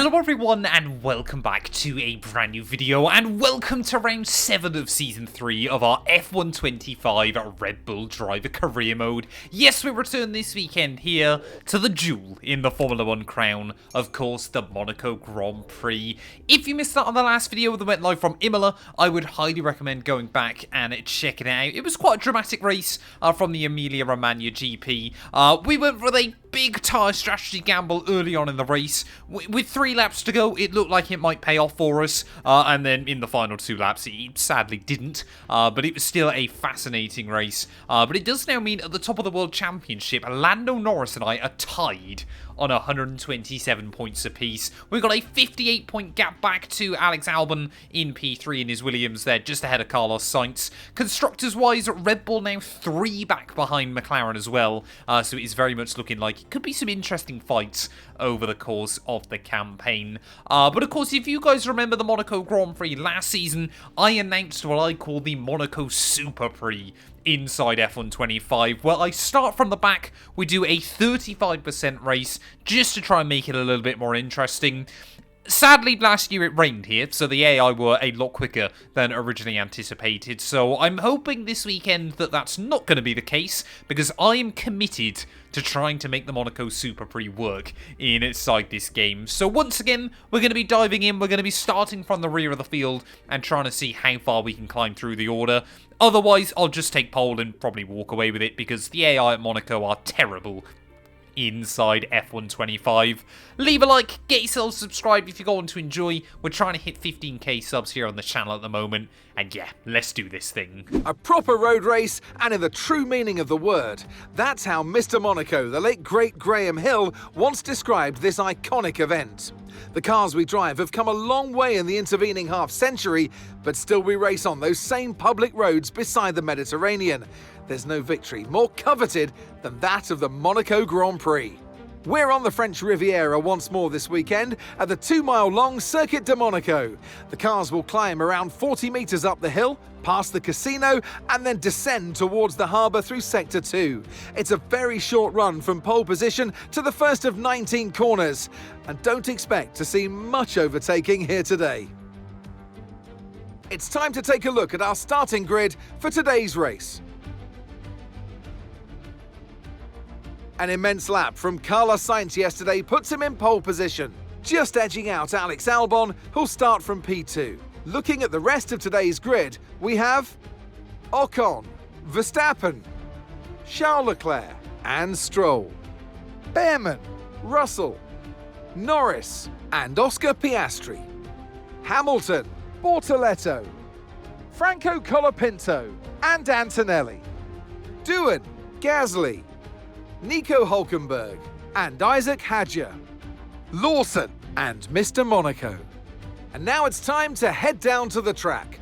Hello everyone and welcome back to a brand new video and welcome to round 7 of season 3 of our F125 Red Bull Driver Career Mode. Yes, we return this weekend here to the jewel in the Formula 1 crown, of course the Monaco Grand Prix. If you missed that on the last video that went live from Imola, I would highly recommend going back and checking it out. It was quite a dramatic race from the Emilia-Romagna GP. We went for a big tyre strategy gamble early on in the race. With 3 laps to go, it looked like it might pay off for us, and then in the final 2 laps, it sadly didn't, but it was still a fascinating race. But it does now mean at the top of the World Championship, Lando Norris and I are tied on 127 points apiece. We've got a 58-point gap back to Alex Albon in P3 in his Williams there, just ahead of Carlos Sainz. Constructors-wise, Red Bull now 3 back behind McLaren as well, so it is very much looking like it could be some interesting fights over the course of the campaign. But of course, if you guys remember the Monaco Grand Prix last season, I announced what I call the Monaco Super Prix inside F125. Well, I start from the back, we do a 35% race just to try and make it a little bit more interesting. Sadly, last year it rained here, so the AI were a lot quicker than originally anticipated. So I'm hoping this weekend that that's not going to be the case, because I am committed to trying to make the Monaco Super Prix work inside this game. So once again, we're going to be diving in. We're going to be starting from the rear of the field and trying to see how far we can climb through the order. Otherwise, I'll just take pole and probably walk away with it, because the AI at Monaco are terrible inside F125. Leave a like, get yourself subscribed if you're going to enjoy. We're trying to hit 15k subs here on the channel at the moment, and yeah, let's do this thing. A proper road race, and in the true meaning of the word. That's how Mr. Monaco, the late great Graham Hill, once described this iconic event. The cars we drive have come a long way in the intervening half-century, but still we race on those same public roads beside the Mediterranean. There's no victory more coveted than that of the Monaco Grand Prix. We're on the French Riviera once more this weekend at the 2-mile-long Circuit de Monaco. The cars will climb around 40 metres up the hill, past the casino, and then descend towards the harbour through Sector 2. It's a very short run from pole position to the first of 19 corners, and don't expect to see much overtaking here today. It's time to take a look at our starting grid for today's race. An immense lap from Carlos Sainz yesterday puts him in pole position, just edging out Alex Albon, who'll start from P2. Looking at the rest of today's grid, we have Ocon, Verstappen, Charles Leclerc and Stroll, Behrman, Russell, Norris and Oscar Piastri, Hamilton, Bortoletto, Franco Colapinto and Antonelli, Doohan, Gasly, Nico Hülkenberg and Isaac Hadjar, Lawson and Mr. Monaco. And now it's time to head down to the track.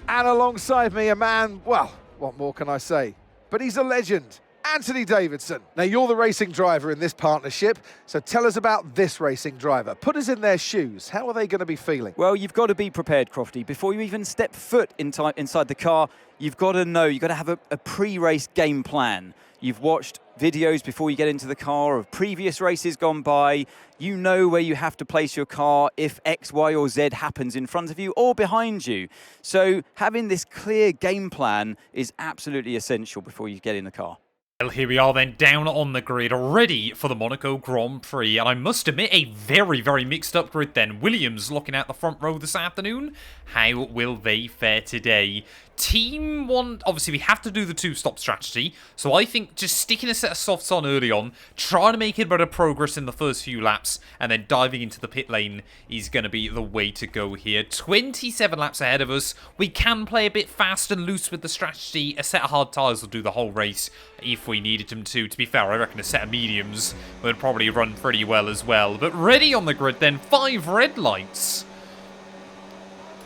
And alongside me a man, well, what more can I say? But he's a legend, Anthony Davidson. Now you're the racing driver in this partnership, so tell us about this racing driver. Put us in their shoes. How are they going to be feeling? Well, you've got to be prepared, Crofty. Before you even step foot inside the car, you've got to know, you've got to have a pre-race game plan. You've watched videos before you get into the car of previous races gone by. You know where you have to place your car if X, Y, or Z happens in front of you or behind you. So having this clear game plan is absolutely essential before you get in the car. Well, here we are then, down on the grid, ready for the Monaco Grand Prix. And I must admit, a very, very mixed up grid then. Williams looking out the front row this afternoon. How will they fare today? Team 1, obviously we have to do the 2-stop strategy, so I think just sticking a set of softs on early on, trying to make a bit of progress in the first few laps, and then diving into the pit lane is going to be the way to go here. 27 laps ahead of us. We can play a bit fast and loose with the strategy. A set of hard tyres will do the whole race if we needed them to. To be fair, I reckon a set of mediums would probably run pretty well as well. But ready on the grid then, 5 red lights.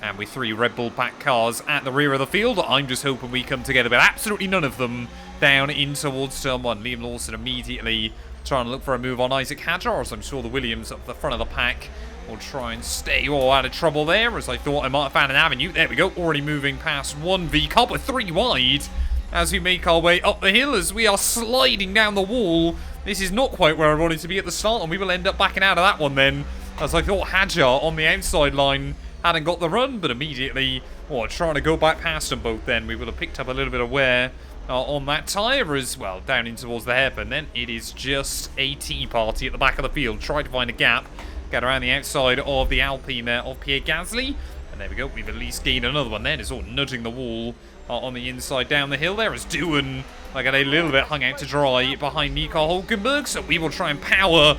And with 3 Red Bull pack cars at the rear of the field, I'm just hoping we come together, but absolutely none of them down in towards turn 1. Liam Lawson immediately trying to look for a move on Isaac Hadjar, as I'm sure the Williams up the front of the pack will try and stay all out of trouble there, as I thought I might have found an avenue. There we go, already moving past 1 V-Cop with 3 wide as we make our way up the hill as we are sliding down the wall This is not quite where I wanted to be at the start, and we will end up backing out of that one then, as I thought Hadjar on the outside line hadn't got the run, but immediately, trying to go back past them both then, we would have picked up a little bit of wear on that tyre as well, down in towards the hairpin. Then it is just a tea party at the back of the field. Try to find a gap, get around the outside of the Alpine there of Pierre Gasly. And there we go, we've at least gained another one then. It's all nudging the wall on the inside down the hill there as Doohan got a little bit hung out to dry behind Nico Hulkenberg. So we will try and power,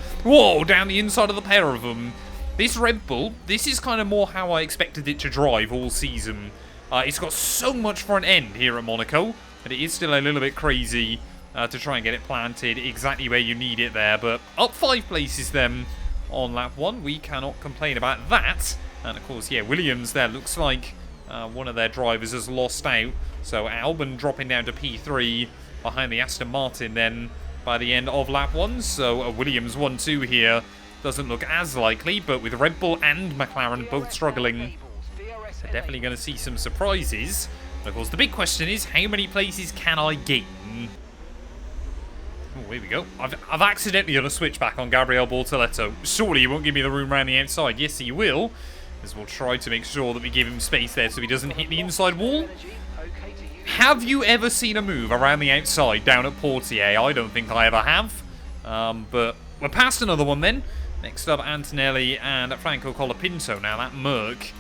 down the inside of the pair of them. This Red Bull, this is kind of more how I expected it to drive all season. It's got so much front end here at Monaco, but it is still a little bit crazy to try and get it planted exactly where you need it there. But up 5 places then on lap 1, we cannot complain about that. And of course, Williams there looks like one of their drivers has lost out. So Albon dropping down to P3 behind the Aston Martin then by the end of lap 1. So a Williams 1-2 here doesn't look as likely, but with Red Bull and McLaren both struggling, they're definitely going to see some surprises. And of course, the big question is, how many places can I gain? Oh, here we go. I've accidentally done a switchback on Gabriel Bortoletto. Surely he won't give me the room around the outside. Yes, he will, as we'll try to make sure that we give him space there so he doesn't hit the inside wall. Have you ever seen a move around the outside down at Portier? I don't think I ever have. But we're past another one then. Next up, Antonelli and Franco Colapinto. Now, that Merc,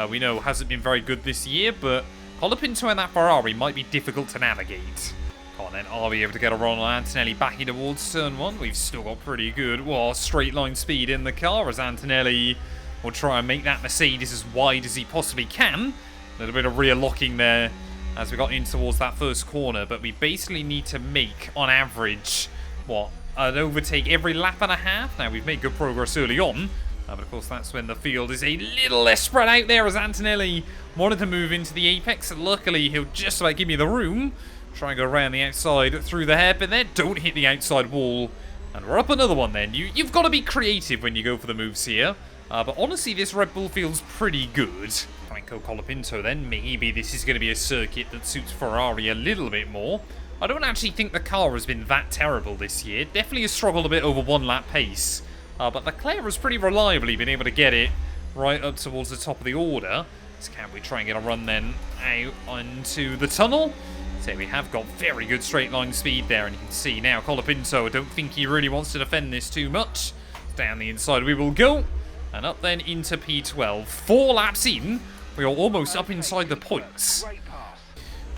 we know, hasn't been very good this year, but Colapinto and that Ferrari might be difficult to navigate. Come on then, are we able to get a run on Antonelli back in towards turn 1? We've still got pretty good, straight line speed in the car as Antonelli will try and make that Mercedes as wide as he possibly can. A little bit of rear locking there as we got in towards that first corner, but we basically need to make, on average, an overtake every lap and a half. Now, we've made good progress early on, but of course that's when the field is a little less spread out there as Antonelli wanted to move into the apex. Luckily, he'll just about give me the room. Try and go around the outside through the hairpin there. Don't hit the outside wall. And we're up another one then. You've got to be creative when you go for the moves here. But honestly, this Red Bull feels pretty good. Franco Colapinto then. Maybe this is going to be a circuit that suits Ferrari a little bit more. I don't actually think the car has been that terrible this year. Definitely has struggled a bit over 1 lap pace. But Leclerc has pretty reliably been able to get it right up towards the top of the order. So can we try and get a run then out onto the tunnel? So we have got very good straight line speed there, and you can see now Colapinto, I don't think he really wants to defend this too much. Down the inside we will go, and up then into P12. 4 laps in, we are almost up inside the points.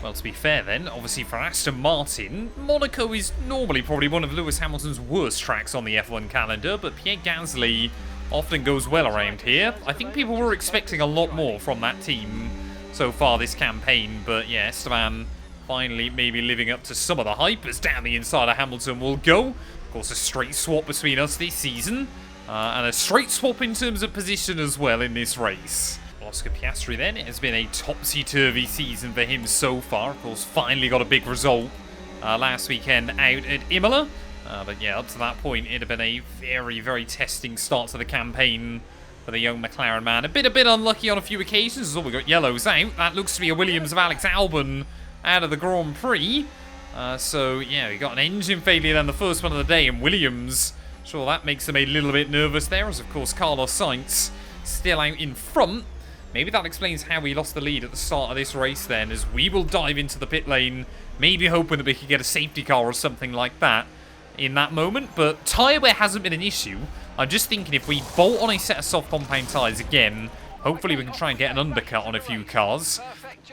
Well, to be fair then, obviously for Aston Martin, Monaco is normally probably one of Lewis Hamilton's worst tracks on the F1 calendar, but Pierre Gasly often goes well around here. I think people were expecting a lot more from that team so far this campaign, but yeah, Esteban finally maybe living up to some of the hype as down the inside of Hamilton will go. Of course, a straight swap between us this season, and a straight swap in terms of position as well in this race. Oscar Piastri then, it has been a topsy-turvy season for him so far. Of course, finally got a big result last weekend out at Imola. But yeah, up to that point, it had been a very, very testing start to the campaign for the young McLaren man. A bit unlucky on a few occasions. We got yellows out. That looks to be a Williams of Alex Albon out of the Grand Prix. So yeah, we got an engine failure then, the first one of the day, and Williams, sure, that makes them a little bit nervous there, as of course Carlos Sainz still out in front. Maybe that explains how we lost the lead at the start of this race then, as we will dive into the pit lane, maybe hoping that we could get a safety car or something like that in that moment. But tyre wear hasn't been an issue. I'm just thinking if we bolt on a set of soft compound tyres again, hopefully we can try and get an undercut on a few cars.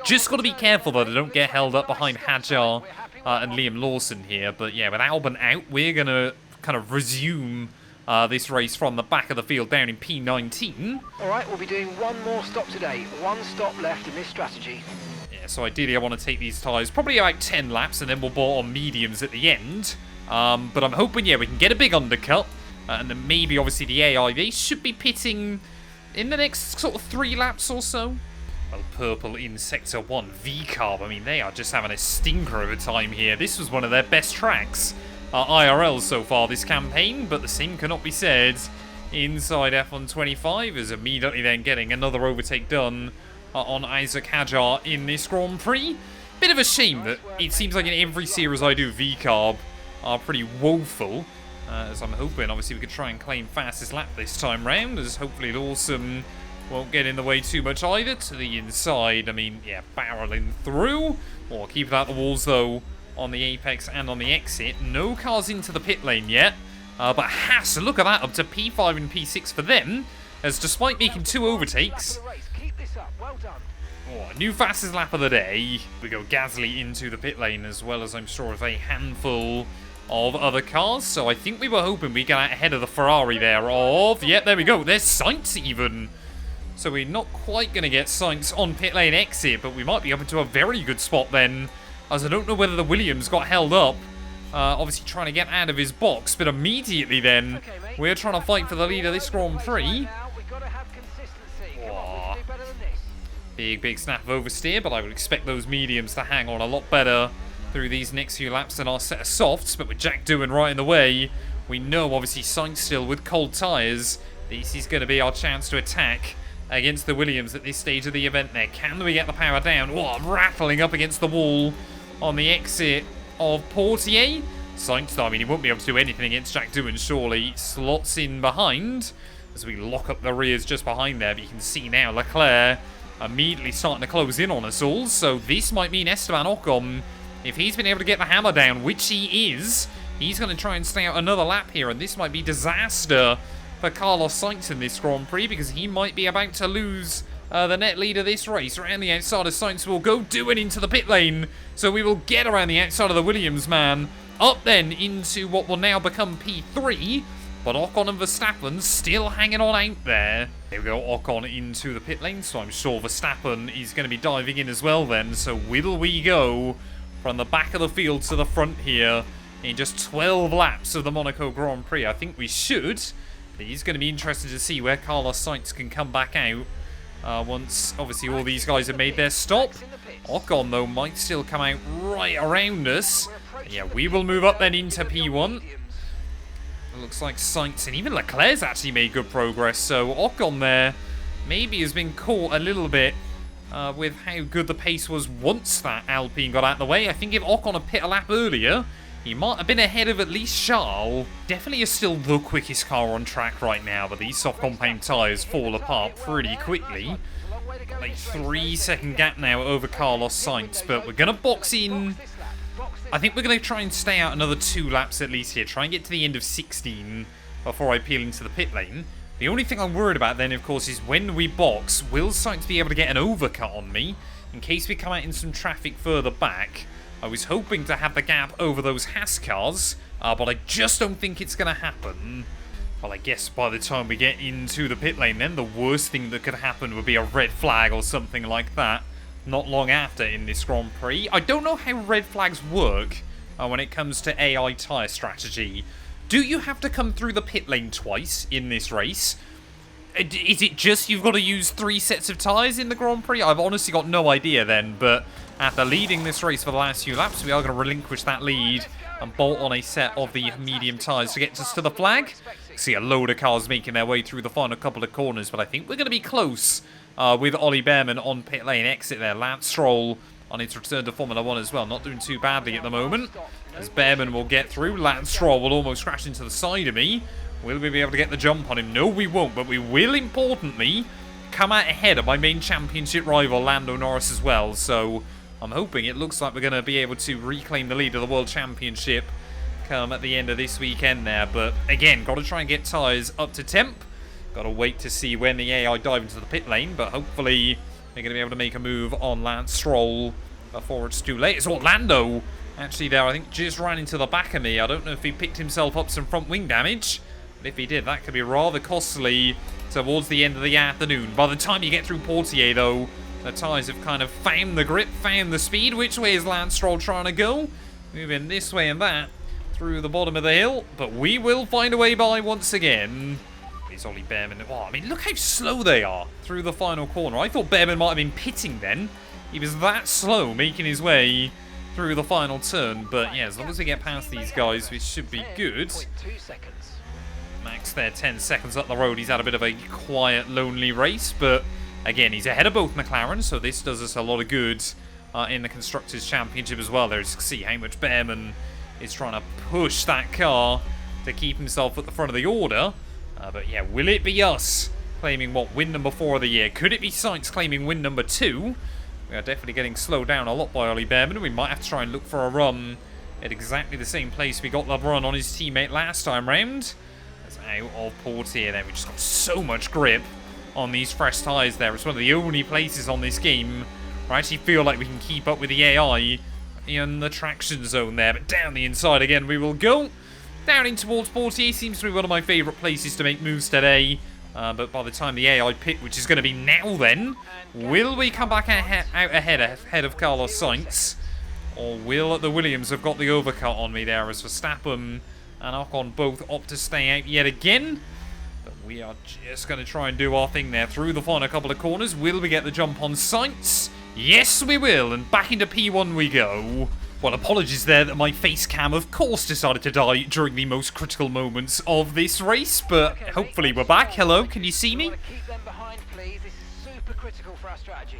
Just got to be careful that I don't get held up behind Hadjar and Liam Lawson here. But yeah, with Albon out, we're going to kind of resume this race from the back of the field down in P19. All right, we'll be doing one more stop today. 1 stop left in this strategy. Yeah, so ideally I want to take these tyres probably about 10 laps, and then we'll bolt on mediums at the end. But I'm hoping, yeah, we can get a big undercut. And then maybe, obviously, the AI, they should be pitting in the next sort of 3 laps or so. Well, purple in Sector 1, V-Carb, I mean, they are just having a stinker of a time here. This was one of their best tracks. IRL so far this campaign, but the same cannot be said inside F1 25, as immediately then getting another overtake done on Isaac Hadjar in this Grand Prix. Bit of a shame that it seems like in every series I do, V-Carb are pretty woeful. As I'm hoping, obviously, we could try and claim fastest lap this time round, as hopefully Lawson won't get in the way too much either. To the inside, I mean, yeah, barreling through. Or keep out the walls, though, on the apex and on the exit. No cars into the pit lane yet. But Haas, look at that, up to P5 and P6 for them, as despite making 2 overtakes... Oh, new fastest lap of the day. We go Gasly into the pit lane, as well as I'm sure of a handful of other cars. So I think we were hoping we'd get out ahead of the Ferrari there of... Yep, there we go. There's Sainz even. So we're not quite going to get Sainz on pit lane exit, but we might be up into a very good spot then, as I don't know whether the Williams got held up. Obviously trying to get out of his box, but immediately then, we're trying to fight for the lead of this Grand Prix. Oh. Big snap of oversteer, but I would expect those mediums to hang on a lot better through these next few laps than our set of softs. But with Jack Doohan right in the way, we know obviously Sainz still with cold tyres. This is going to be our chance to attack against the Williams at this stage of the event there. Can we get the power down? Oh, rattling up against the wall on the exit of Portier. Sainz, though, I mean, he won't be able to do anything against Jack Doohan, surely. Slots in behind as we lock up the rears just behind there. But you can see now Leclerc immediately starting to close in on us all. So this might mean Esteban Ocon, if he's been able to get the hammer down, which he is, he's going to try and stay out another lap here. And this might be disaster for Carlos Sainz in this Grand Prix, because he might be about to lose the net lead of this race. Around the outside of Sainz will go Doohan into the pit lane. So we will get around the outside of the Williams man. Up then into what will now become P3. But Ocon and Verstappen still hanging on out there. There we go, Ocon into the pit lane. So I'm sure Verstappen is going to be diving in as well then. So will we go from the back of the field to the front here in just 12 laps of the Monaco Grand Prix? I think we should. But it's going to be interesting to see where Carlos Sainz can come back out once, obviously, all these guys have made their stop. Ocon, though, might still come out right around us. Yeah, we will move up then into P1. It looks like Sainz and even Leclerc's actually made good progress. So Ocon there maybe has been caught a little bit with how good the pace was once that Alpine got out of the way. I think if Ocon had pit a lap earlier, he might have been ahead of at least Charles. Definitely is still the quickest car on track right now, but these soft compound tyres fall apart pretty quickly. Like 3-second gap now over Carlos Sainz, but we're going to box in. I think we're going to try and stay out another 2 laps at least here. Try and get to the end of 16 before I peel into the pit lane. The only thing I'm worried about then, of course, is when we box, will Sainz be able to get an overcut on me in case we come out in some traffic further back? I was hoping to have the gap over those Haas cars, but I just don't think it's going to happen. Well, I guess by the time we get into the pit lane then, the worst thing that could happen would be a red flag or something like that not long after in this Grand Prix. I don't know how red flags work when it comes to AI tyre strategy. Do you have to come through the pit lane twice in this race? Is it just you've got to use 3 sets of tyres in the Grand Prix? I've honestly got no idea then, but after leading this race for the last few laps, we are going to relinquish that lead and bolt on a set of the medium tyres to get us to the flag. See a load of cars making their way through the final couple of corners, but I think we're going to be close with Ollie Behrman on pit lane exit there. Lance Stroll on its return to Formula 1 as well. Not doing too badly at the moment, as Behrman will get through. Lance Stroll will almost crash into the side of me. Will we be able to get the jump on him? No, we won't, but we will, importantly, come out ahead of my main championship rival, Lando Norris, as well. So I'm hoping it looks like we're going to be able to reclaim the lead of the World Championship come at the end of this weekend there. But again, got to try and get tyres up to temp. Got to wait to see when the AI dive into the pit lane, but hopefully they're going to be able to make a move on Lance Stroll before it's too late. It's Orlando actually there, I think, just ran into the back of me. I don't know if he picked himself up some front wing damage, but if he did, that could be rather costly towards the end of the afternoon. By the time you get through Portier, though, the tyres have kind of found the grip, found the speed. Which way is Lance Stroll trying to go? Moving this way and that through the bottom of the hill, but we will find a way by once again. It's Ollie Behrman. Oh, I mean, look how slow they are through the final corner. I thought Behrman might have been pitting then. He was that slow making his way through the final turn, but yeah, as long as we get past these guys, we should be good. Max there, 10 seconds up the road. He's had a bit of a quiet, lonely race, but again, he's ahead of both McLaren, so this does us a lot of good in the Constructors' Championship as well. There, you can see how much Behrman is trying to push that car to keep himself at the front of the order. But yeah, will it be us claiming, what, win number 4 of the year? Could it be Sainz claiming win number 2? We are definitely getting slowed down a lot by Ollie Behrman. We might have to try and look for a run at exactly the same place we got the run on his teammate last time round. That's out of port here then. We just got so much grip on these fresh tyres there. It's one of the only places on this game where I actually feel like we can keep up with the AI in the traction zone there. But down the inside again we will go. Down in towards Portier seems to be one of my favourite places to make moves today. But by the time the AI pit, which is going to be now then, will we come back out ahead of Carlos Sainz? Or will the Williams have got the overcut on me there as Verstappen and Ocon both opt to stay out yet again? But we are just going to try and do our thing there through the final couple of corners. Will we get the jump on Sainz? Yes, we will. And back into P1 we go. Well, apologies there that my face cam, of course, decided to die during the most critical moments of this race, but hopefully we're back. Hello, can you see me? Keep them behind, please. This is super critical for our strategy.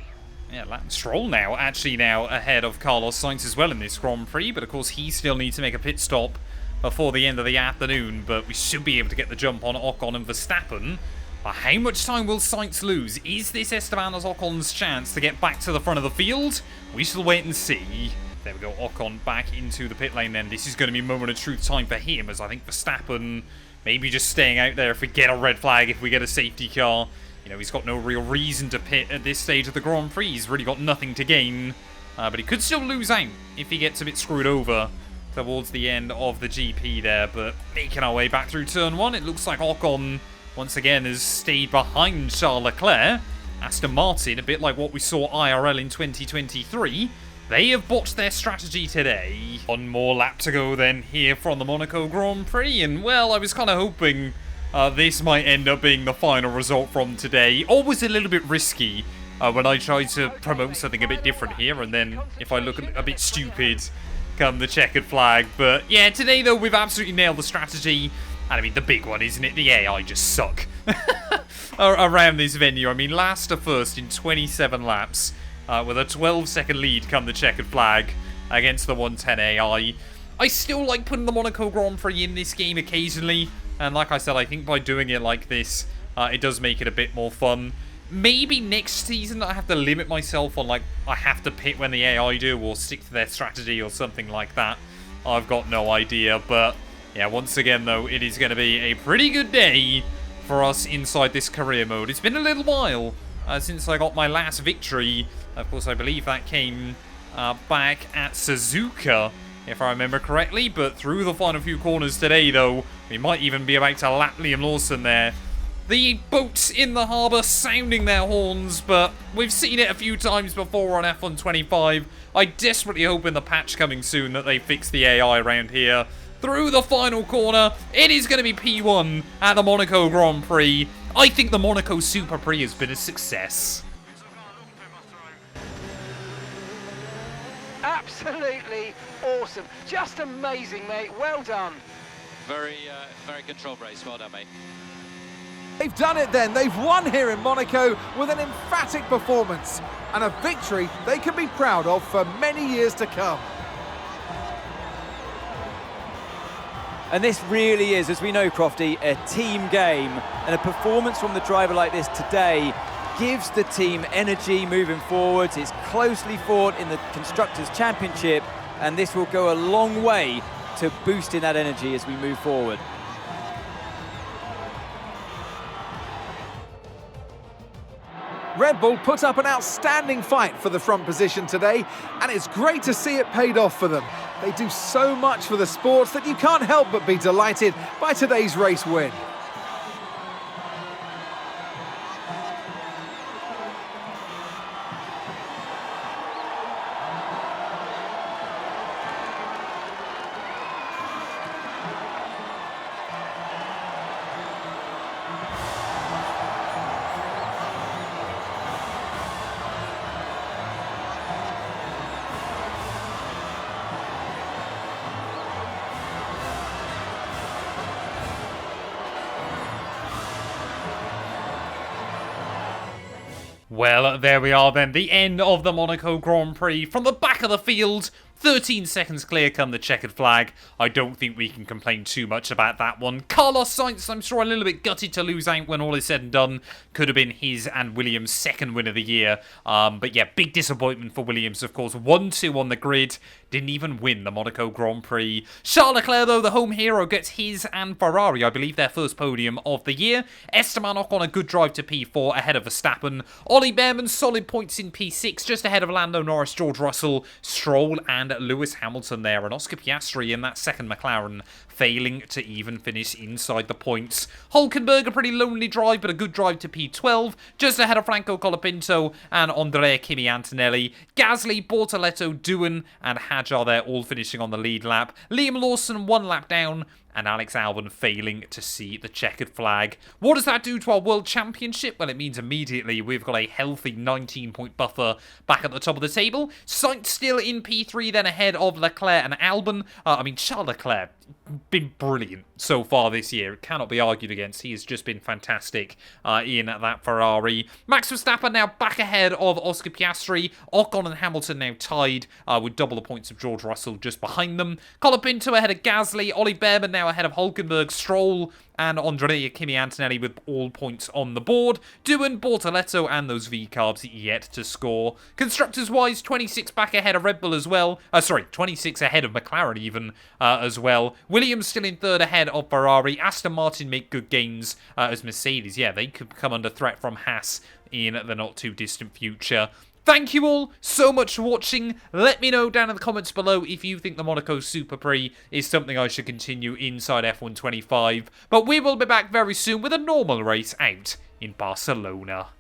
Yeah, Lance Stroll actually now ahead of Carlos Sainz as well in this Grand Prix, but of course he still needs to make a pit stop before the end of the afternoon, but we should be able to get the jump on Ocon and Verstappen. But how much time will Sainz lose? Is this Esteban Ocon's chance to get back to the front of the field? We shall wait and see. There we go, Ocon back into the pit lane then. This is going to be a moment of truth time for him, as I think Verstappen maybe just staying out there if we get a red flag, if we get a safety car. You know, he's got no real reason to pit at this stage of the Grand Prix. He's really got nothing to gain. But he could still lose out if he gets a bit screwed over towards the end of the GP there. But making our way back through turn 1, it looks like Ocon, once again, has stayed behind Charles Leclerc. Aston Martin, a bit like what we saw IRL in 2023. They have botched their strategy today. One more lap to go then here from the Monaco Grand Prix. And, well, I was kind of hoping this might end up being the final result from today. Always a little bit risky when I try to promote something a bit different here. And then if I look a bit stupid, come the checkered flag. But, yeah, today, though, we've absolutely nailed the strategy. And, I mean, the big one, isn't it? The AI just suck around this venue. I mean, last to first in 27 laps. With a 12-second lead come the checkered flag against the 110 AI. I still like putting the Monaco Grand Prix in this game occasionally. And like I said, I think by doing it like this, it does make it a bit more fun. Maybe next season I have to limit myself on, like, I have to pit when the AI do or stick to their strategy or something like that. I've got no idea. But, yeah, once again, though, it is going to be a pretty good day for us inside this career mode. It's been a little while since I got my last victory. Of course, I believe that came back at Suzuka, if I remember correctly. But through the final few corners today, though, we might even be about to lap Liam Lawson there. The boats in the harbour sounding their horns, but we've seen it a few times before on F125. I desperately hope in the patch coming soon that they fix the AI around here. Through the final corner, it is going to be P1 at the Monaco Grand Prix. I think the Monaco Super Prix has been a success. Absolutely awesome. Just amazing, mate. Well done. Very controlled race. Well done, mate. They've done it then. They've won here in Monaco with an emphatic performance and a victory they can be proud of for many years to come. And this really is, as we know, Crofty, a team game. And a performance from the driver like this today gives the team energy moving forwards. It's closely fought in the Constructors' Championship, and this will go a long way to boosting that energy as we move forward. Red Bull put up an outstanding fight for the front position today, and it's great to see it paid off for them. They do so much for the sport that you can't help but be delighted by today's race win. Well, there we are then, the end of the Monaco Grand Prix. From the back of the field, 13 seconds clear come the checkered flag. I don't think we can complain too much about that one. Carlos Sainz, I'm sure a little bit gutted to lose out when all is said and done. Could have been his and Williams' second win of the year. But yeah, big disappointment for Williams, of course. 1-2 on the grid. Didn't even win the Monaco Grand Prix. Charles Leclerc, though, the home hero, gets his and Ferrari, I believe, their first podium of the year. Esteban Ocon a good drive to P4 ahead of Verstappen. Ollie Behrman, solid points in P6, just ahead of Lando Norris, George Russell, Stroll, and Lewis Hamilton there. And Oscar Piastri in that second McLaren, failing to even finish inside the points. Hulkenberg, a pretty lonely drive, but a good drive to P12, just ahead of Franco Colapinto and Andrea Kimi Antonelli. Gasly, Bortoletto, Doohan, and Hadjar there, all finishing on the lead lap. Liam Lawson, 1 lap down, and Alex Albon failing to see the checkered flag. What does that do to our World Championship? Well, it means immediately we've got a healthy 19-point buffer back at the top of the table. Sainz still in P3, then ahead of Leclerc and Albon. Charles Leclerc, been brilliant so far this year. It cannot be argued against. He has just been fantastic in that Ferrari. Max Verstappen now back ahead of Oscar Piastri. Ocon and Hamilton now tied with double the points of George Russell just behind them. Colapinto ahead of Gasly. Ollie Behrman now ahead of Hulkenberg, Stroll, and Andrea Kimi Antonelli with all points on the board. Doohan, Bortoletto, and those V-carbs yet to score. Constructors-wise, 26 back ahead of Red Bull as well. 26 ahead of McLaren even as well. Williams still in third ahead of Ferrari. Aston Martin make good gains as Mercedes. Yeah, they could come under threat from Haas in the not-too-distant future. Thank you all so much for watching. Let me know down in the comments below if you think the Monaco Super Prix is something I should continue inside F1 25. But we will be back very soon with a normal race out in Barcelona.